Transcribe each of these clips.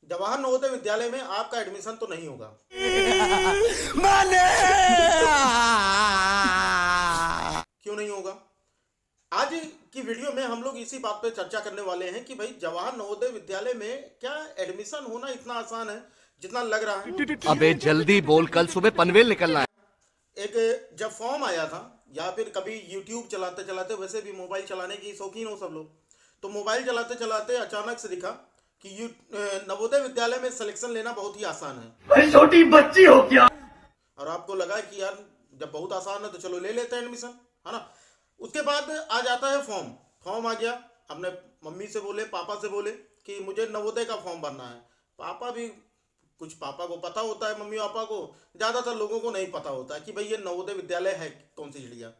जवाहर नवोदय विद्यालय में आपका एडमिशन तो नहीं होगा। क्यों नहीं होगा? आज की वीडियो में हम लोग इसी बात पे चर्चा करने वाले हैं कि भाई जवाहर नवोदय विद्यालय में क्या एडमिशन होना इतना आसान है जितना लग रहा है? अबे जल्दी बोल, कल सुबह पनवेल निकलना है। एक जब फॉर्म आया था, या फिर कभी यूट्यूब चलाते चलाते, वैसे भी मोबाइल चलाने की शौकीन हो सब लोग, तो मोबाइल चलाते चलाते अचानक से दिखा कि नवोदय विद्यालय में सिलेक्शन लेना बहुत ही आसान है। छोटी बच्ची हो क्या? और आपको लगा कि यार जब बहुत आसान है तो चलो ले लेते हैं एडमिशन, है ना। उसके बाद आ जाता है फॉर्म। फॉर्म आ गया, अपने मम्मी से बोले, पापा से बोले कि मुझे नवोदय का फॉर्म भरना है। पापा भी, कुछ पापा को पता होता है, मम्मी पापा को, ज़्यादातर लोगों को नहीं पता होता है कि भाई ये नवोदय विद्यालय है कौन सी चिड़िया।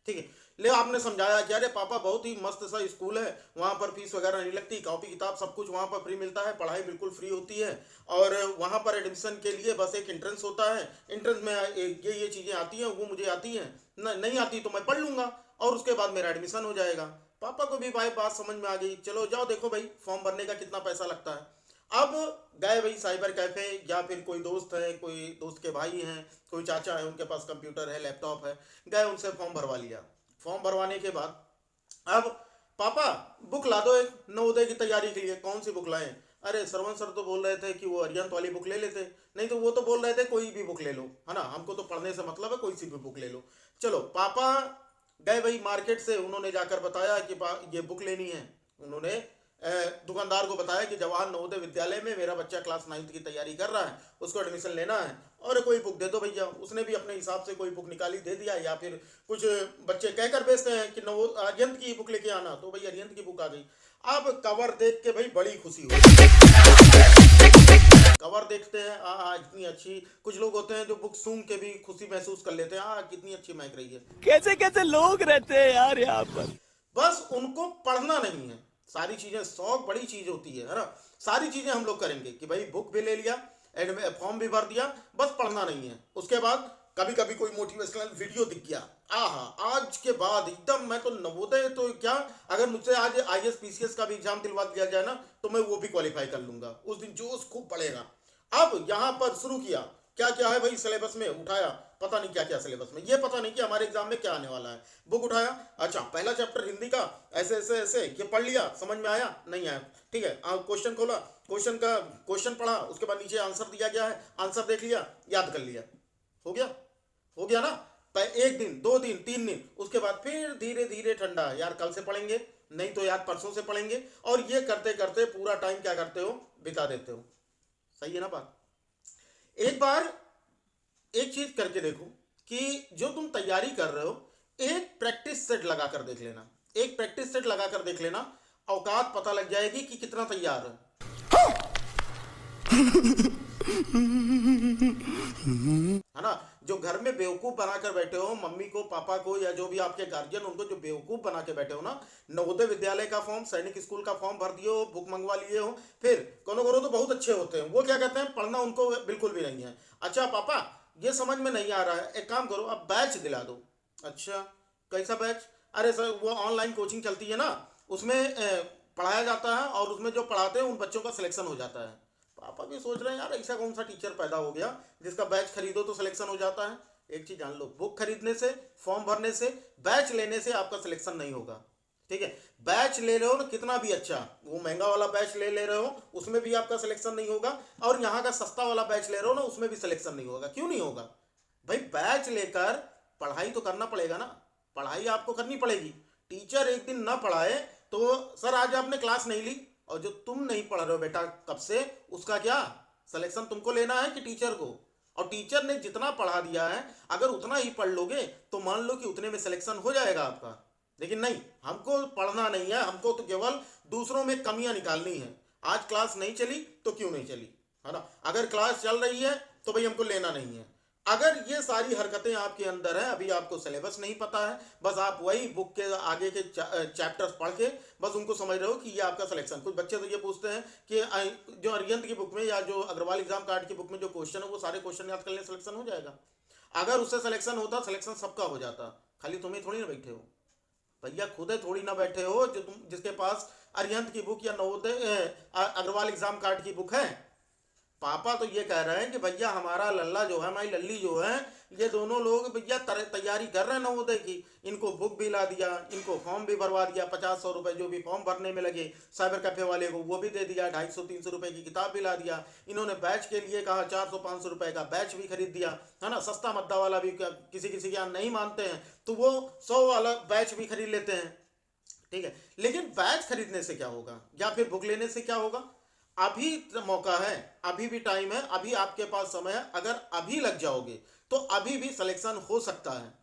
ठीक है, ले आपने समझाया कि अरे पापा बहुत ही मस्त सा स्कूल है, वहाँ पर फीस वगैरह नहीं लगती, कॉपी किताब सब कुछ वहाँ पर फ्री मिलता है, पढ़ाई बिल्कुल फ्री होती है, और वहाँ पर एडमिशन के लिए बस एक एंट्रेंस होता है, एंट्रेंस में ये चीज़ें आती हैं, वो मुझे आती हैं, नहीं आती तो मैं पढ़ लूँगा और उसके बाद मेरा एडमिशन हो जाएगा। पापा को भी भाई बात समझ में आ गई, चलो जाओ देखो भाई फॉर्म भरने का कितना पैसा लगता है। अब गए भाई साइबर कैफे, या फिर कोई दोस्त है, कोई दोस्त के भाई हैं, कोई चाचा है, उनके पास कंप्यूटर है, लैपटॉप है, गए उनसे फॉर्म भरवा लिया। फॉर्म भरवाने के बाद अब पापा बुक ला दो एक नवोदय की तैयारी के लिए। कौन सी बुक लाएं? अरे सरवण सर तो बोल रहे थे कि वो अरिहंत वाली बुक ले लेते, नहीं तो वो तो बोल रहे थे कोई भी बुक ले लो, है ना, हमको तो पढ़ने से मतलब है, कोई सी भी बुक ले लो। चलो पापा गए भाई मार्केट से, उन्होंने जाकर बताया कि ये बुक लेनी है। उन्होंने दुकानदार को बताया कि जवाहर नवोदय विद्यालय में मेरा बच्चा क्लास 9th की तैयारी कर रहा है, उसको एडमिशन लेना है, और कोई बुक दे दो भैया। उसने भी अपने हिसाब से कोई बुक निकाली, दे दिया। या फिर कुछ बच्चे कहकर बेचते हैं कि अरिहंत की बुक लेके आना, तो भाई अरिहंत की बुक आ गई। अब कवर देख के भाई बड़ी खुशी हुई। कवर देखते हैं, इतनी अच्छी। कुछ लोग होते हैं जो बुक सूंघ के भी खुशी महसूस कर लेते हैं, कितनी अच्छी महक रही है। कैसे कैसे लोग रहते हैं यार यहाँ पर। बस उनको पढ़ना नहीं है, सारी चीजें, शौक बड़ी चीज होती है ना। सारी चीजें हम लोग करेंगे कि भाई बुक भी ले लिया, फॉर्म भी भर दिया, बस पढ़ना नहीं है। उसके बाद कभी कभी कोई मोटिवेशनल वीडियो दिख गया, आज के बाद एकदम मैं तो नवोदय तो क्या, अगर मुझसे आज आईएएस पीसीएस का भी एग्जाम दिलवा दिया जाए ना तो मैं वो भी क्वालिफाई कर लूंगा। उस दिन जोश खूब बढ़ेगा। अब यहाँ पर शुरू किया, क्या क्या है भाई सिलेबस में, उठाया, पता नहीं क्या क्या सिलेबस में, ये पता नहीं कि हमारे एग्जाम में क्या आने वाला है। बुक उठाया, अच्छा पहला चैप्टर हिंदी का, ऐसे ऐसे ऐसे, ये पढ़ लिया, समझ में आया नहीं आया, ठीक है, क्वेश्चन खोला, क्वेश्चन पढ़ा, उसके बाद नीचे आंसर दिया गया है, आंसर देख लिया, याद कर लिया, हो गया ना। एक दिन, 2 दिन, 3 दिन, उसके बाद फिर धीरे धीरे ठंडा, यार कल से पढ़ेंगे, नहीं तो यार परसों से पढ़ेंगे, और ये करते करते पूरा टाइम क्या करते हो, बिता देते हो। सही है ना बात? एक बार एक चीज करके देखो कि जो तुम तैयारी कर रहे हो, एक प्रैक्टिस सेट लगा कर देख लेना, एक प्रैक्टिस सेट लगा कर देख लेना, औकात पता लग जाएगी कि कितना तैयार है। है ना। जो घर में बेवकूफ बनाकर बैठे हो, मम्मी को, पापा को, या जो भी आपके गार्जियन, उनको जो बेवकूफ बना के बैठे हो ना, नवोदय विद्यालय का फॉर्म, सैनिक स्कूल का फॉर्म भर दिए हो, बुक मंगवा लिए हो, फिर कोनो कोनो तो बहुत अच्छे होते हैं, वो क्या कहते हैं, पढ़ना उनको बिल्कुल भी नहीं है। अच्छा पापा ये समझ में नहीं आ रहा है, एक काम करो, अब बैच दिला दो। अच्छा कैसा बैच? अरे सर वो ऑनलाइन कोचिंग चलती है ना, उसमें पढ़ाया जाता है, और उसमें जो पढ़ाते हैं उन बच्चों का सिलेक्शन हो जाता है। पापा भी सोच रहे हैं यार ऐसा कौन सा टीचर पैदा हो गया जिसका बैच खरीदो तो सिलेक्शन हो जाता है। एक चीज जान लो, बुक खरीदने से, फॉर्म भरने से, बैच लेने से आपका सिलेक्शन नहीं होगा। ठीक है, बैच ले रहे हो ना कितना भी अच्छा, वो महंगा वाला बैच ले रहे हो, उसमें भी आपका सिलेक्शन नहीं होगा, और यहाँ का सस्ता वाला बैच ले रहे हो ना, उसमें भी सिलेक्शन नहीं होगा। क्यों नहीं होगा भाई? बैच लेकर पढ़ाई तो करना पड़ेगा ना, पढ़ाई आपको करनी पड़ेगी। टीचर एक दिन ना पढ़ाए तो सर आज आपने क्लास नहीं ली, और जो तुम नहीं पढ़ रहे हो बेटा कब से, उसका क्या सिलेक्शन तुमको लेना है कि टीचर को? और टीचर ने जितना पढ़ा दिया है, अगर उतना ही पढ़ लोगे तो मान लो कि उतने में सिलेक्शन हो जाएगा आपका। लेकिन नहीं, हमको पढ़ना नहीं है, हमको तो केवल दूसरों में कमियां निकालनी है। आज क्लास नहीं चली तो क्यों नहीं चली, है ना। अगर क्लास चल रही है तो भाई हमको लेना नहीं है। अगर ये सारी हरकतें आपके अंदर है, अभी आपको सिलेबस नहीं पता है, बस आप वही बुक के आगे के चैप्टर्स पढ़ के बस उनको समझ रहे हो कि ये आपका सिलेक्शन। कुछ बच्चे तो ये पूछते हैं कि जो अरिहंत की बुक में या जो अग्रवाल एग्जाम कार्ड की बुक में जो क्वेश्चन है वो सारे क्वेश्चन याद कर लें, सिलेक्शन हो जाएगा। अगर उससे सिलेक्शन होता, सिलेक्शन सबका हो जाता, खाली तुम्हें थोड़ी ना बैठे हो भैया, खुद थोड़ी ना बैठे हो जो तुम, जिसके पास अरिहंत की बुक या नवोदय अग्रवाल एग्जाम कार्ड की बुक है, पापा तो ये कह रहे हैं कि भैया हमारा लल्ला जो है, हमारी लल्ली जो है, ये दोनों लोग भैया तैयारी कर रहे हैं नवोदय की, इनको बुक भी ला दिया, इनको फॉर्म भी भरवा दिया, 50-100 रुपए जो भी फॉर्म भरने में लगे, साइबर कैफे वाले को वो भी दे दिया, 250-300 रुपए की किताब भी ला दिया, इन्होंने बैच के लिए कहा 400-500 रुपए का बैच भी खरीद दिया, है ना। सस्ता मद्दा वाला भी किसी किसी के यहाँ नहीं मानते हैं तो वो 100 वाला बैच भी खरीद लेते हैं, ठीक है। लेकिन बैच खरीदने से क्या होगा या फिर बुक लेने से क्या होगा? अभी मौका है, अभी भी टाइम है, अभी आपके पास समय है। अगर अभी लग जाओगे तो अभी भी सिलेक्शन हो सकता है।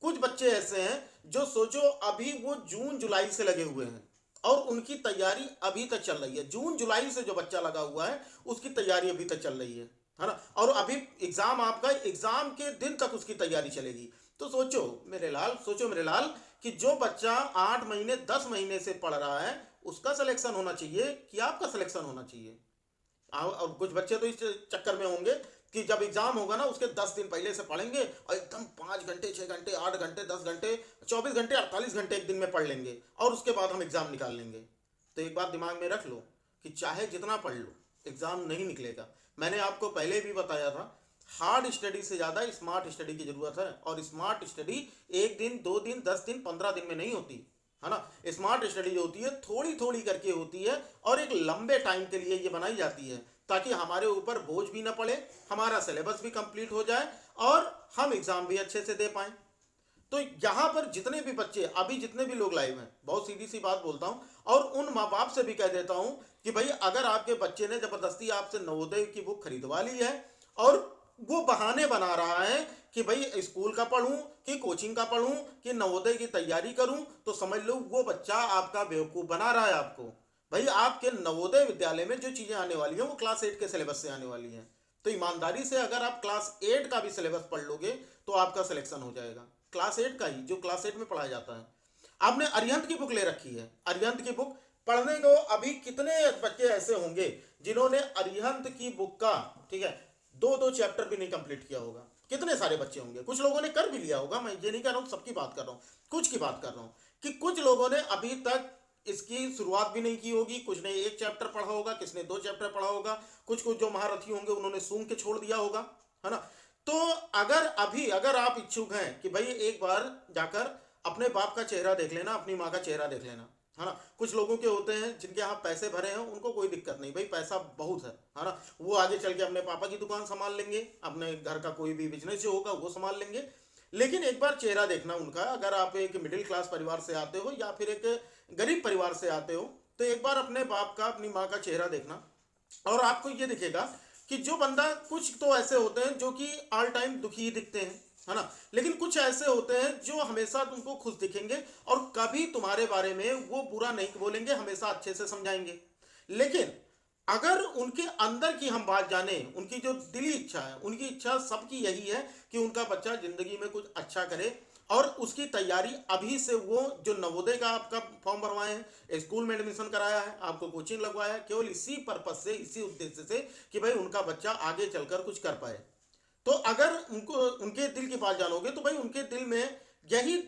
कुछ बच्चे ऐसे हैं जो सोचो अभी वो जून जुलाई से लगे हुए हैं और उनकी तैयारी अभी तक चल रही है। जून जुलाई से जो बच्चा लगा हुआ है उसकी तैयारी अभी तक चल रही है ना। और अभी एग्जाम आपका, एग्जाम के दिन तक उसकी तैयारी चलेगी। तो सोचो मेरे लाल कि जो बच्चा 8 महीने 10 महीने से पढ़ रहा है उसका सिलेक्शन होना चाहिए कि आपका सिलेक्शन होना चाहिए। और कुछ बच्चे तो इस चक्कर में होंगे कि जब एग्जाम होगा ना उसके 10 दिन पहले से पढ़ेंगे और एकदम 5 घंटे 6 घंटे 8 घंटे 10 घंटे 24 घंटे 48 घंटे एक दिन में पढ़ लेंगे और उसके बाद हम एग्जाम निकाल लेंगे। तो एक बात दिमाग में रख लो कि चाहे जितना पढ़ लो एग्जाम नहीं निकलेगा। मैंने आपको पहले भी बताया था, हार्ड स्टडी से ज़्यादा स्मार्ट स्टडी की ज़रूरत है। और स्मार्ट स्टडी 1 दिन 2 दिन 10 दिन 15 दिन में नहीं होती, है ना। स्मार्ट स्टडी जो होती है थोड़ी थोड़ी करके होती है और एक लंबे टाइम के लिए ये बनाई जाती है ताकि हमारे ऊपर बोझ भी ना पड़े, हमारा सिलेबस भी कंप्लीट हो जाए और हम एग्ज़ाम भी अच्छे से दे पाएँ। तो यहाँ पर जितने भी बच्चे, अभी जितने भी लोग लाइव हैं, बहुत सीधी सी बात बोलता हूँ और उन माँ बाप से भी कह देता हूँ कि भाई अगर आपके बच्चे ने ज़बरदस्ती आपसे नवोदय की बुक खरीदवा ली है और वो बहाने बना रहा है कि भाई स्कूल का पढ़ूं कि कोचिंग का पढ़ूं कि नवोदय की तैयारी करूं, तो समझ लो वो बच्चा आपका बेवकूफ़ बना रहा है आपको। भाई आपके नवोदय विद्यालय में जो चीज़ें आने वाली हैं वो क्लास 8 के सिलेबस से आने वाली हैं। तो ईमानदारी से अगर आप क्लास 8 का भी सिलेबस पढ़ लोगे तो आपका सिलेक्शन हो जाएगा। क्लास 8 का ही जो क्लास 8 में पढ़ाया जाता है। आपने अरिहंत की बुक ले रखी है, अरिहंत की बुक पढ़ने को अभी कितने बच्चे ऐसे होंगे जिन्होंने अरिहंत की बुक का, ठीक है, 2-2 चैप्टर भी नहीं कंप्लीट किया होगा। कितने सारे बच्चे होंगे, कुछ लोगों ने कर भी लिया होगा, मैं ये नहीं कह रहा हूँ सबकी बात कर रहा हूँ, कुछ की बात कर रहा हूँ कि कुछ लोगों ने अभी तक इसकी शुरुआत भी नहीं की होगी। कुछ ने 1 चैप्टर पढ़ा होगा, किसने 2 चैप्टर पढ़ा होगा, कुछ जो महारथी होंगे उन्होंने सूंघ के छोड़ दिया होगा, है ना। तो अगर आप इच्छुक हैं कि भाई एक बार जाकर अपने बाप का चेहरा देख लेना, अपनी माँ का चेहरा देख लेना, है ना। कुछ लोगों के होते हैं जिनके यहाँ पैसे भरे हैं, उनको कोई दिक्कत नहीं, भाई पैसा बहुत है ना, वो आगे चल के अपने पापा की दुकान संभाल लेंगे, अपने घर का कोई भी बिजनेस जो होगा वो संभाल लेंगे। लेकिन एक बार चेहरा देखना उनका, अगर आप एक मिडिल क्लास परिवार से आते हो या फिर एक गरीब परिवार से आते हो तो एक बार अपने बाप का, अपनी माँ का चेहरा देखना और आपको ये दिखेगा कि जो बंदा, कुछ तो ऐसे होते हैं जो कि ऑल टाइम दुखी ही दिखते हैं, है ना। लेकिन कुछ ऐसे होते हैं जो हमेशा तुमको खुश दिखेंगे और कभी तुम्हारे बारे में वो बुरा नहीं बोलेंगे, हमेशा अच्छे से समझाएंगे। लेकिन अगर उनके अंदर की हम बात जाने, उनकी जो दिली इच्छा है, उनकी इच्छा सबकी यही है कि उनका बच्चा जिंदगी में कुछ अच्छा करे और उसकी तैयारी अभी से, वो जो नवोदय का आपका फॉर्म भरवाए हैं, स्कूल में एडमिशन कराया है, आपको कोचिंग लगवाया है, केवल इसी पर्पज से, इसी उद्देश्य से कि भाई उनका बच्चा आगे चलकर कुछ कर पाए। तो अगर उनके दिल की बात जानोगे तो भाई उनके दिल में यही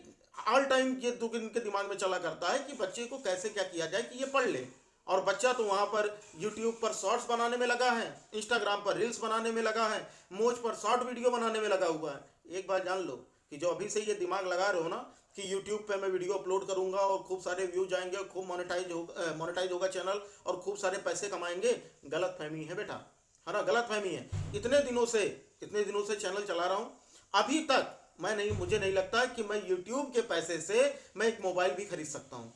ऑल टाइम ये दुख इनके दिमाग में चला करता है कि बच्चे को कैसे क्या किया जाए कि ये पढ़ ले। और बच्चा तो वहाँ पर यूट्यूब पर शॉर्ट्स बनाने में लगा है, इंस्टाग्राम पर रील्स बनाने में लगा है, मौज पर शॉर्ट वीडियो बनाने में लगा हुआ है। एक बात जान लो कि जो अभी से ये दिमाग लगा रहे हो ना कि यूट्यूब पे मैं वीडियो अपलोड करूंगा और खूब सारे व्यूज आएंगे और खूब मोनेटाइज होगा चैनल और खूब सारे पैसे कमाएंगे, गलत फहमी है बेटा, है ना, गलत फहमी है। इतने दिनों से चैनल चला रहा हूँ, अभी तक मुझे नहीं लगता कि मैं यूट्यूब के पैसे से मैं एक मोबाइल भी खरीद सकता हूँ।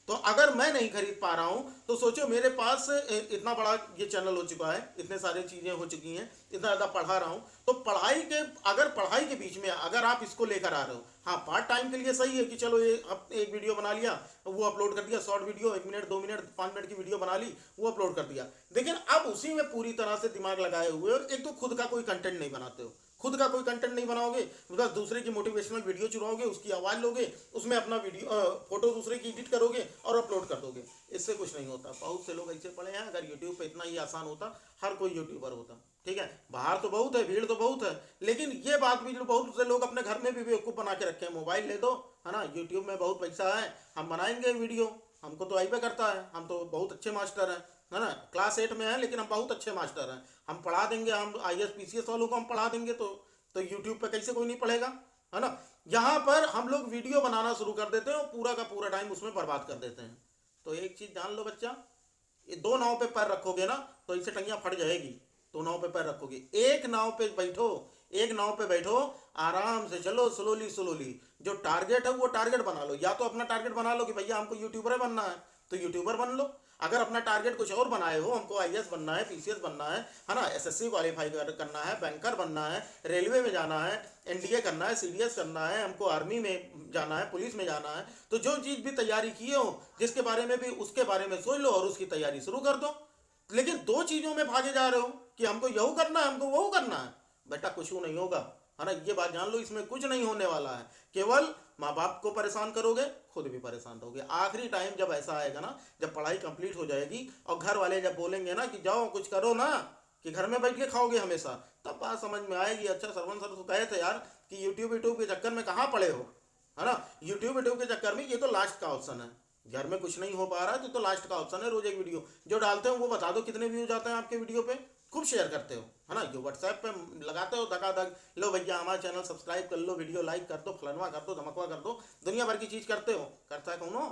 तो अगर मैं नहीं खरीद पा रहा हूं तो सोचो मेरे पास इतना बड़ा ये चैनल हो चुका है, इतने सारी चीज़ें हो चुकी हैं, इतना ज़्यादा पढ़ा रहा हूं, तो पढ़ाई के बीच में अगर आप इसको लेकर आ रहे हो, हाँ पार्ट टाइम के लिए सही है कि चलो ये एक वीडियो बना लिया, वो अपलोड कर दिया, short video 1 minute 2 minute 5 minute की वीडियो बना ली, वो अपलोड कर दिया। लेकिन अब उसी में पूरी तरह से दिमाग लगाए हुए हो, एक तो खुद का कोई कंटेंट नहीं बनाते हो, खुद का कोई कंटेंट नहीं बनाओगे, बस दूसरे की मोटिवेशनल वीडियो चुराओगे, उसकी आवाज़ लोगे, उसमें अपना वीडियो फोटो दूसरे की एडिट करोगे और अपलोड कर दोगे, इससे कुछ नहीं होता। बहुत से लोग ऐसे पड़े हैं, अगर यूट्यूब पे इतना ही आसान होता हर कोई यूट्यूबर होता, ठीक है। बाहर तो बहुत है, भीड़ तो बहुत है, लेकिन ये बात भी बहुत से लोग अपने घर में भी बेवकूफ़ बना के रखे हैं, मोबाइल ले दो, है ना, यूट्यूब में बहुत पैसा है, हम बनाएंगे वीडियो, हमको तो आई पे करता है, हम तो बहुत अच्छे मास्टर हैं, है ना, क्लास 8 में है लेकिन हम बहुत अच्छे मास्टर हैं, हम पढ़ा देंगे, हम IAS PCS वालों को हम पढ़ा देंगे तो यूट्यूब पे कैसे कोई नहीं पढ़ेगा, है ना। यहाँ पर हम लोग वीडियो बनाना शुरू कर देते हैं और पूरा का पूरा टाइम उसमें बर्बाद कर देते हैं। तो एक चीज़ जान लो बच्चा, ये दो नाव पे पैर रखोगे ना तो इससे टंगियाँ फट जाएगी। दो नाव पे पैर रखोगे, एक नाव पे बैठो, एक नाव पे बैठो, आराम से चलो, स्लोली स्लोली। जो टारगेट है वो टारगेट बना लो, या तो अपना टारगेट बना लो कि भैया हमको यूट्यूबर बनना है तो यूट्यूबर बन लो। अगर अपना टारगेट कुछ और बनाए हो, हमको IAS बनना है, PCS बनना है ना, SSC क्वालिफाई करना है, बैंकर बनना है, रेलवे में जाना है, NDA करना है, CDS करना है, हमको आर्मी में जाना है, पुलिस में जाना है, तो जो चीज़ भी तैयारी किए हो, जिसके बारे में भी उसके बारे में सोच लो और उसकी तैयारी शुरू कर दो। लेकिन दो चीज़ों में भागे जा रहे हो कि हमको यहू करना है, हमको वहू करना है, बेटा कुछ नहीं होगा, है ना। ये बात जान लो, इसमें कुछ नहीं होने वाला है। केवल माँ बाप को परेशान करोगे, खुद भी परेशान रहोगे। आखिरी टाइम जब ऐसा आएगा ना, जब पढ़ाई कंप्लीट हो जाएगी और घर वाले जब बोलेंगे ना कि जाओ कुछ करो ना, कि घर में बैठ के खाओगे हमेशा, तब बात समझ में आएगी। अच्छा सरवन सर तो कहे थे यार कि यूट्यूब के चक्कर में कहाँ पड़े हो, है ना। यूट्यूब के चक्कर में ये तो लास्ट का ऑप्शन है, घर में कुछ नहीं हो पा रहा है तो लास्ट का ऑप्शन है। रोज एक वीडियो जो डालते हो वो बता दो कितने व्यूज आते हैं आपके वीडियो पे, खूब शेयर करते हो, है ना। जो व्हाट्सएप पे लगाते हो धकाधक, लो भैया हमारा चैनल सब्सक्राइब कर लो, वीडियो लाइक कर दो, फलनवा कर दो, धमकवा कर दो, दुनिया भर की चीज़ करते हो। करता है कौनो?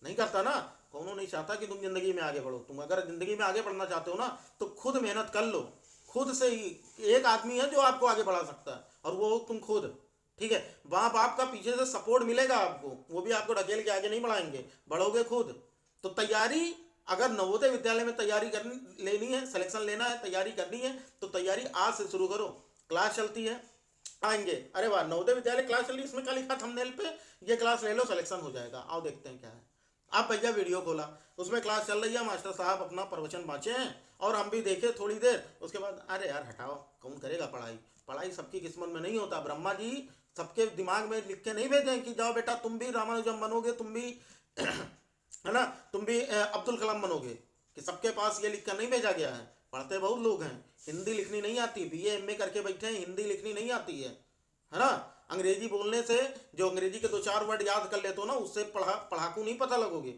नहीं करता ना। कौनो नहीं चाहता कि तुम जिंदगी में आगे बढ़ो। तुम अगर जिंदगी में आगे बढ़ना चाहते हो ना तो खुद मेहनत कर लो। खुद से ही एक आदमी है जो आपको आगे बढ़ा सकता है और वो तुम खुद, ठीक है। माँ बाप का पीछे से सपोर्ट मिलेगा आपको, वो भी आपको ढकेल के आगे नहीं बढ़ाएंगे, बढ़ोगे खुद। तो तैयारी, अगर नवोदय विद्यालय में तैयारी करनी लेनी है, सिलेक्शन लेना है, तैयारी करनी है तो तैयारी आज से शुरू करो। क्लास चलती है, आएंगे, अरे वाह नवोदय विद्यालय क्लास चल रही है, इसमें क्या लिखा थंबनेल पे, ये क्लास ले लो, सिलेक्शन हो जाएगा। आओ देखते हैं क्या है। आप भैया वीडियो खोला, उसमें क्लास चल रही है, मास्टर साहब अपना प्रवचन बाँचे हैं और हम भी देखे थोड़ी देर, उसके बाद अरे यार हटाओ, कौन करेगा पढ़ाई। पढ़ाई सबकी किस्मत में नहीं होता। ब्रह्मा जी सबके दिमाग में लिख के नहीं भेजें कि जाओ बेटा तुम भी रामानुजम बनोगे, तुम भी है ना, तुम भी अब्दुल कलाम बनोगे, कि सबके पास ये लिख कर नहीं भेजा गया है। पढ़ते बहुत लोग हैं, हिंदी लिखनी नहीं आती, BA MA करके बैठे हैं, हिंदी लिखनी नहीं आती है ना। अंग्रेजी बोलने से, जो अंग्रेजी के 2-4 वर्ड याद कर लेते हो ना, उससे पढ़ाकू नहीं पता लगोगे।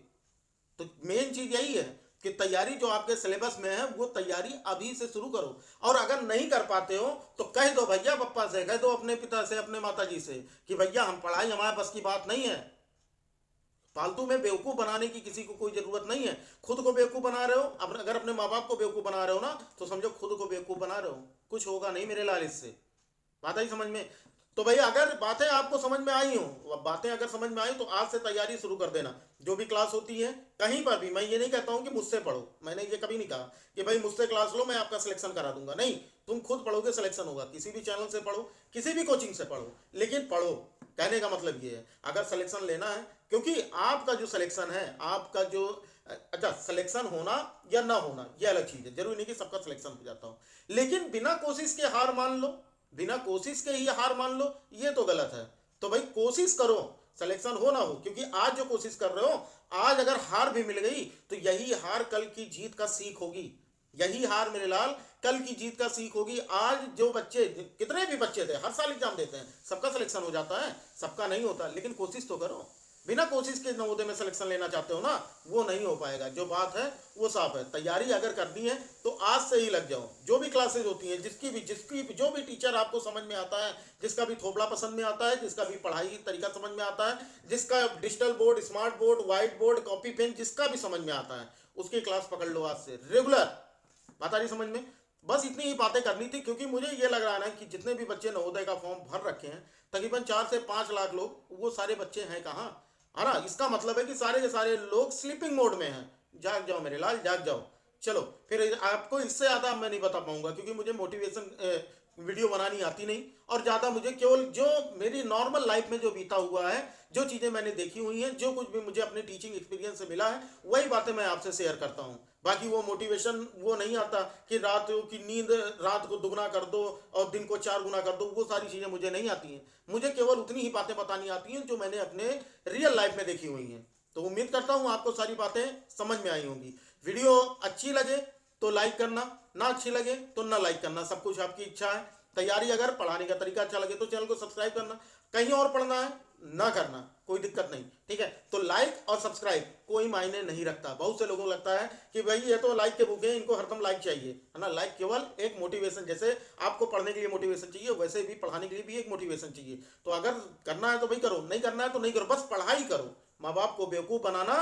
तो मेन चीज़ यही है कि तैयारी जो आपके सिलेबस में है वो तैयारी अभी से शुरू करो। और अगर नहीं कर पाते हो तो कह दो भैया पप्पा से, कह दो अपने पिता से, अपने माता जी से कि भैया हम पढ़ाई हमारे बस की बात नहीं है। फालतू में बेवकूफ़ बनाने की किसी को कोई ज़रूरत नहीं है। खुद को बेवकूफ़ बना रहे हो, अगर अपने माँ बाप को बेवकूफ़ बना रहे हो ना तो समझो खुद को बेवकूफ़ बना रहे हो। कुछ होगा नहीं मेरे लाल इससे। बात आई समझ में? तो भैया अगर बातें आपको समझ में आई हो, बातें अगर समझ में आई तो आज से तैयारी शुरू कर देना। जो भी क्लास होती है कहीं पर भी, मैं ये नहीं कहता हूँ कि मुझसे पढ़ो, मैंने ये कभी नहीं कहा कि भाई मुझसे क्लास लो मैं आपका सिलेक्शन करा दूंगा, नहीं। तुम खुद पढ़ोगे सिलेक्शन होगा। किसी भी चैनल से पढ़ो, किसी भी कोचिंग से पढ़ो, लेकिन पढ़ो। कहने का मतलब ये है अगर सिलेक्शन लेना है, क्योंकि आपका जो सिलेक्शन है, आपका जो अच्छा सिलेक्शन होना या ना होना ये अलग चीज़ है, जरूरी नहीं कि सबका सिलेक्शन हो जाता हो, लेकिन बिना कोशिश के हार मान लो, बिना कोशिश के ही हार मान लो, ये तो गलत है। तो भाई कोशिश करो, सिलेक्शन हो ना हो, क्योंकि आज जो कोशिश कर रहे हो, आज अगर हार भी मिल गई तो यही हार कल की जीत का सीख होगी। यही हार मेरे लाल कल की जीत का सीख होगी। आज जो बच्चे, कितने भी बच्चे थे, हर साल एग्जाम देते हैं, सबका सिलेक्शन हो जाता है, सबका नहीं होता, लेकिन कोशिश तो करो। बिना कोशिश के नवोदय में सिलेक्शन लेना चाहते हो ना, वो नहीं हो पाएगा। जो बात है वो साफ है। तैयारी अगर करनी है तो आज से ही लग जाओ। जो भी क्लासेज होती हैं, जिसकी जो भी टीचर आपको समझ में आता है, जिसका भी थोपड़ा पसंद में आता है, जिसका भी पढ़ाई तरीका समझ में आता है, जिसका digital board, smart board, white board, copy pen, जिसका भी समझ में आता है, उसकी क्लास पकड़ लो आज से रेगुलर। बात आ रही समझ में? बस इतनी ही बातें करनी थी, क्योंकि मुझे ये लग रहा है ना कि जितने भी बच्चे नवोदय का फॉर्म भर रखे हैं, तकरीबन 4 से 5 लाख लोग, वो सारे बच्चे हैं कहाँ, है ना। इसका मतलब है कि सारे के सारे लोग स्लीपिंग मोड में हैं। जाग जाओ मेरे लाल, जाग जाओ। चलो फिर आपको इससे ज़्यादा मैं नहीं बता पाऊंगा, क्योंकि मुझे मोटिवेशन वीडियो बनानी आती नहीं, और ज़्यादा मुझे केवल जो मेरी नॉर्मल लाइफ में जो बीता हुआ है, जो चीज़ें मैंने देखी हुई हैं, जो कुछ भी मुझे अपने टीचिंग एक्सपीरियंस से मिला है, वही बातें मैं आपसे शेयर करता हूँ। बाकी वो मोटिवेशन वो नहीं आता कि रात की नींद रात को दुगना कर दो और दिन को 4 गुना कर दो, वो सारी चीज़ें मुझे नहीं आती हैं। मुझे केवल उतनी ही बातें बतानी आती हैं जो मैंने अपने रियल लाइफ में देखी हुई हैं। तो उम्मीद करता हूँ आपको सारी बातें समझ में आई होंगी। वीडियो अच्छी लगे तो लाइक करना, ना अच्छी लगे तो ना लाइक करना, सब कुछ आपकी इच्छा है। तैयारी अगर पढ़ाने का तरीका अच्छा लगे तो चैनल को सब्सक्राइब करना। कहीं और पढ़ना है ना करना, कोई दिक्कत नहीं, ठीक है। तो लाइक और सब्सक्राइब कोई मायने नहीं रखता। बहुत से लोगों को लगता है कि भाई ये तो लाइक के भूखे हैं, इनको हरदम लाइक चाहिए, है ना। लाइक केवल एक मोटिवेशन, जैसे आपको पढ़ने के लिए मोटिवेशन चाहिए वैसे भी पढ़ाने के लिए भी एक मोटिवेशन चाहिए। तो अगर करना है तो भाई करो, नहीं करना है तो नहीं करो, बस पढ़ाई करो। माँ बाप को बेवकूफ़ बनाना